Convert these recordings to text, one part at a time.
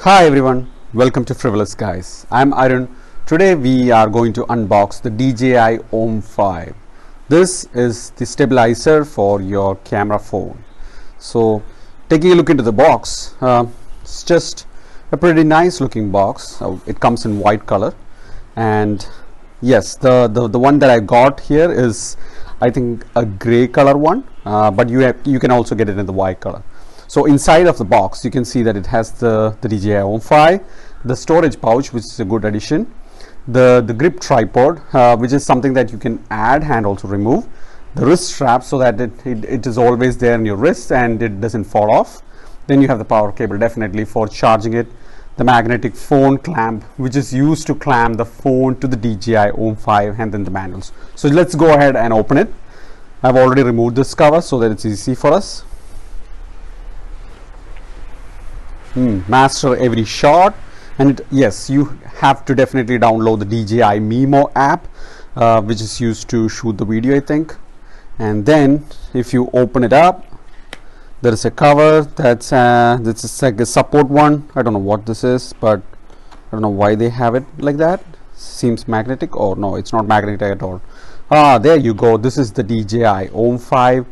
Hi everyone, welcome to Frivolous Guys. I'm Arun. Today we are going to unbox the Dji OM5. This is the stabilizer for your camera phone. So taking a look into the box, it's just a pretty nice looking box. It comes in white color, and yes, the one that I got here is I think a gray color one, but you can also get it in the white color. So inside of the box you can see that it has the Dji OM5, the storage pouch, which is a good addition, the grip tripod, which is something that you can add and also remove, the wrist strap so that it is always there in your wrist and it doesn't fall off. Then you have the power cable definitely for charging it, the magnetic phone clamp which is used to clamp the phone to the Dji OM5, and then the manuals. So let's go ahead and open it. I've already removed this cover so that it's easy for us. Master every shot, and yes, you have to definitely download the DJI Mimo app, which is used to shoot the video, I think. And then if you open it up, there is a cover that's like a support one. I don't know what this is, but I don't know why they have it like that. Seems magnetic, or no, it's not magnetic at all. There you go. This is the DJI OM5.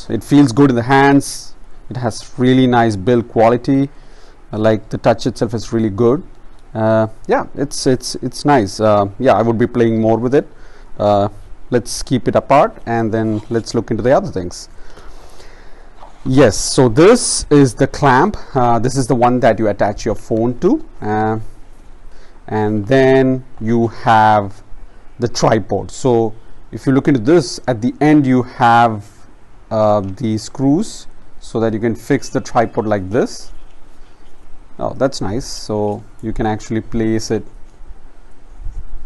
It feels good in the hands. It has really nice build quality. Like the touch itself is really good. Yeah, it's nice. Yeah, I would be playing more with it. Let's keep it apart and then let's look into the other things. Yes, so this is the clamp. This is the one that you attach your phone to, and then you have the tripod. So if you look into this, at the end you have the screws so that you can fix the tripod like this. Oh, that's nice. So you can actually place it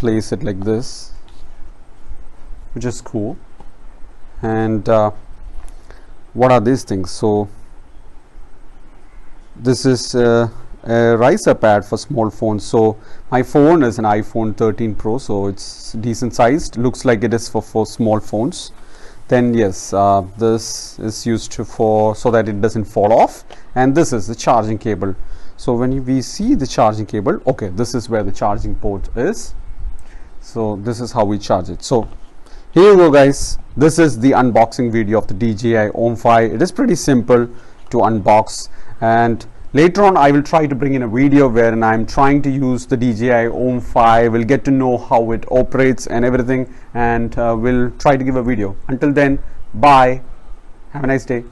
like this, which is cool. And what are these things? So this is a riser pad for small phones. So my phone is an iPhone 13 Pro, so it's decent sized. Looks like it is for small phones. Then yes, this is used for so that it doesn't fall off, and this is the charging cable. So when we see the charging cable, okay, this is where the charging port is. So this is how we charge it. So here you go, guys. This is the unboxing video of the DJI OM5. It is pretty simple to unbox, and later on I will try to bring in a video wherein I'm trying to use the DJI OM5. We'll get to know how it operates and everything, and we'll try to give a video. Until then, bye. Have a nice day.